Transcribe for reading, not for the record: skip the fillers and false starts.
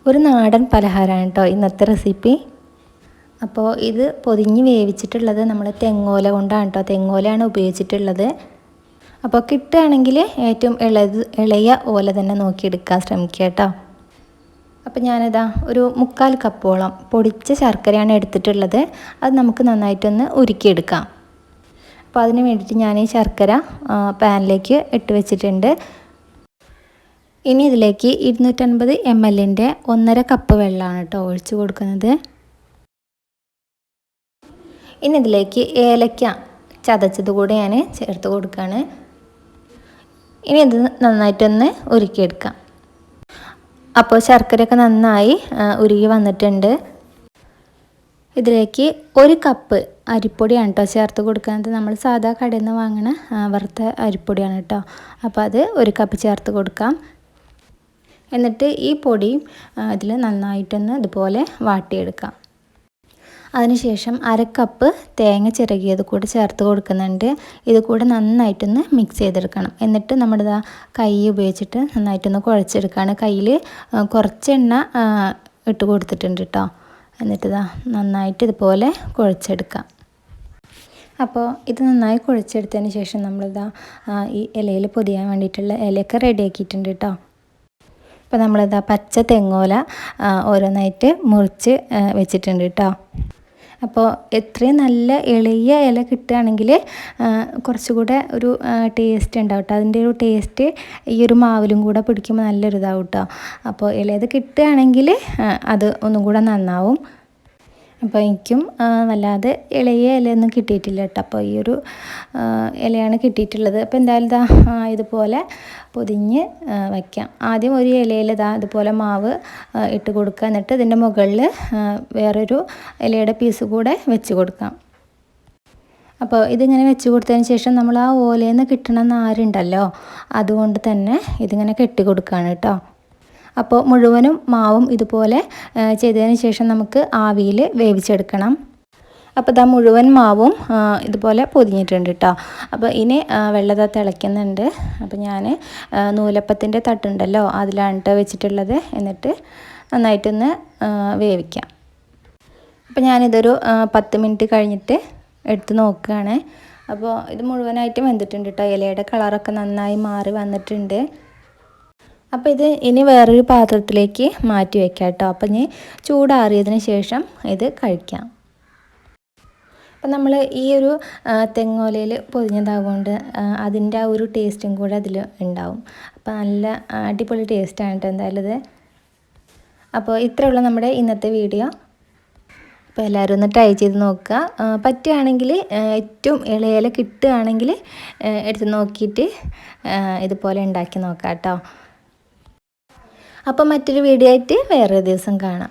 ഒരു നാടൻ പലഹാരമാണ് കേട്ടോ ഇന്നത്തെ റെസിപ്പി. അപ്പോൾ ഇത് പൊതിഞ്ഞ് വേവിച്ചിട്ടുള്ളത് നമ്മൾ തെങ്ങോല കൊണ്ടാണ് കേട്ടോ. തെങ്ങോലയാണ് ഉപയോഗിച്ചിട്ടുള്ളത്. അപ്പോൾ കിട്ടുകയാണെങ്കിൽ ഏറ്റവും ഇളയ ഓല തന്നെ നോക്കിയെടുക്കാൻ ശ്രമിക്കുക കേട്ടോ. അപ്പോൾ ഞാനിതാ ഒരു 3/4 കപ്പോളം പൊടിച്ച ശർക്കരയാണ് എടുത്തിട്ടുള്ളത്. അത് നമുക്ക് നന്നായിട്ടൊന്ന് ഉരുക്കിയെടുക്കാം. അപ്പോൾ അതിന് വേണ്ടിയിട്ട് ഞാൻ ഈ ശർക്കര പാനിലേക്ക് ഇട്ട് വെച്ചിട്ടുണ്ട്. ഇനി ഇതിലേക്ക് 250 ml 1/2 കപ്പ് വെള്ളമാണ് കേട്ടോ ഒഴിച്ച് കൊടുക്കുന്നത്. ഇനി ഇതിലേക്ക് ഏലക്ക ചതച്ചത് കൂടെ ഞാൻ ചേർത്ത് കൊടുക്കുകയാണ്. ഇനി ഇത് നന്നായിട്ടൊന്ന് ഉരുക്കിയെടുക്കാം. അപ്പോൾ ശർക്കരയൊക്കെ നന്നായി ഉരുകി വന്നിട്ടുണ്ട്. ഇതിലേക്ക് 1 കപ്പ് അരിപ്പൊടിയാണ് കേട്ടോ ചേർത്ത് കൊടുക്കുന്നത്. നമ്മൾ സാധാ കടയിൽ നിന്ന് വാങ്ങണ വറുത്ത അരിപ്പൊടിയാണ് കേട്ടോ. അപ്പോൾ അത് 1 കപ്പ് ചേർത്ത് കൊടുക്കാം. എന്നിട്ട് ഈ പൊടി ഇതിൽ നന്നായിട്ടൊന്ന് ഇതുപോലെ വാട്ടിയെടുക്കാം. അതിനുശേഷം 1/2 കപ്പ് തേങ്ങ ചിരകിയത് കൂടെ ചേർത്ത് കൊടുക്കുന്നുണ്ട്. ഇത് കൂടെ നന്നായിട്ടൊന്ന് മിക്സ് ചെയ്തെടുക്കണം. എന്നിട്ട് നമ്മുടെ കൈ ഉപയോഗിച്ചിട്ട് നന്നായിട്ടൊന്ന് കുഴച്ചെടുക്കുകയാണ്. കയ്യിൽ കുറച്ച് എണ്ണ ഇട്ട് കൊടുത്തിട്ടുണ്ട് കേട്ടോ. എന്നിട്ട് നന്നായിട്ട് ഇതുപോലെ കുഴച്ചെടുക്കാം. അപ്പോൾ ഇത് നന്നായി കുഴച്ചെടുത്തതിന് ശേഷം ഈ ഇലയിൽ പൊതിയാൻ വേണ്ടിയിട്ടുള്ള ഇലയൊക്കെ റെഡിയാക്കിയിട്ടുണ്ട് കേട്ടോ. അപ്പോൾ നമ്മളിതാ പച്ച തെങ്ങോല ഓരോന്നായിട്ട് മുറിച്ച് വെച്ചിട്ടുണ്ട് കേട്ടോ. അപ്പോൾ എത്രയും നല്ല എളിയ ഇല കിട്ടുകയാണെങ്കിൽ കുറച്ചുകൂടെ ഒരു ടേസ്റ്റ് ഉണ്ടാവും കേട്ടോ. അതിൻ്റെ ഒരു ടേസ്റ്റ് ഈ ഒരു മാവിലും കൂടെ പിടിക്കുമ്പോൾ നല്ലൊരു ഇതാവും കേട്ടോ. അപ്പോൾ ഇലയത് കിട്ടുകയാണെങ്കിൽ അത് ഒന്നും കൂടെ നന്നാവും. അപ്പോൾ എനിക്കും വല്ലാതെ ഇളയ ഇലയൊന്നും കിട്ടിയിട്ടില്ല കേട്ടോ. അപ്പോൾ ഈ ഒരു ഇലയാണ് കിട്ടിയിട്ടുള്ളത്. അപ്പോൾ എന്തായാലും ഇതുപോലെ പൊതിഞ്ഞ് വയ്ക്കാം. ആദ്യം ഒരു ഇലയിൽ ഇതുപോലെ മാവ് ഇട്ട് കൊടുക്കുക. എന്നിട്ട് ഇതിൻ്റെ മുകളിൽ വേറൊരു ഇലയുടെ പീസ് കൂടെ വെച്ച് കൊടുക്കാം. അപ്പോൾ ഇതിങ്ങനെ വെച്ച് കൊടുത്തതിന് ശേഷം നമ്മൾ ആ ഓലയിൽ നിന്ന് കിട്ടണ നാരുണ്ടല്ലോ, അതുകൊണ്ട് തന്നെ ഇതിങ്ങനെ കെട്ടി കൊടുക്കുകയാണ് കേട്ടോ. അപ്പോൾ മുഴുവനും മാവും ഇതുപോലെ ചെയ്തതിന് ശേഷം നമുക്ക് ആവിയിൽ വേവിച്ചെടുക്കണം. അപ്പോൾ മുഴുവൻ മാവും ഇതുപോലെ പൊതിഞ്ഞിട്ടുണ്ട് കേട്ടോ. അപ്പോൾ ഇനി വെള്ളം തിളയ്ക്കുന്നുണ്ട്. അപ്പോൾ ഞാൻ നൂലപ്പത്തിൻ്റെ തട്ടുണ്ടല്ലോ അതിലാണ് വെച്ചിട്ടുള്ളത്. എന്നിട്ട് നന്നായിട്ടൊന്ന് വേവിക്കാം. അപ്പോൾ ഞാനിതൊരു 10 മിനിറ്റ് കഴിഞ്ഞിട്ട് എടുത്ത് നോക്കുകയാണ്. അപ്പോൾ ഇത് മുഴുവനായിട്ടും വെന്തിട്ടുണ്ട് കേട്ടോ. ഇലയുടെ കളറൊക്കെ നന്നായി മാറി വന്നിട്ടുണ്ട്. അപ്പോൾ ഇത് ഇനി വേറൊരു പാത്രത്തിലേക്ക് മാറ്റി വയ്ക്കാം കേട്ടോ. അപ്പോൾ ഇനി ചൂടാറിയതിന് ശേഷം ഇത് കഴിക്കാം. അപ്പം നമ്മൾ ഈ ഒരു തെങ്ങോലയിൽ പൊതിഞ്ഞതാകൊണ്ട് അതിൻ്റെ ആ ഒരു ടേസ്റ്റും കൂടെ അതിൽ ഉണ്ടാവും. അപ്പോൾ നല്ല അടിപൊളി ടേസ്റ്റാണ് കേട്ടോ എന്തായാലും ഇത്. അപ്പോൾ ഇത്രയുള്ള നമ്മുടെ ഇന്നത്തെ വീഡിയോ. അപ്പോൾ എല്ലാവരും ഒന്ന് ട്രൈ ചെയ്ത് നോക്കുക. പറ്റുകയാണെങ്കിൽ ഏറ്റവും ഇളയില കിട്ടുകയാണെങ്കിൽ എടുത്ത് നോക്കിയിട്ട് ഇതുപോലെ ഉണ്ടാക്കി നോക്കാം കേട്ടോ. അപ്പോൾ മറ്റൊരു വീഡിയോ ആയിട്ട് വേറൊരു ദിവസം കാണാം.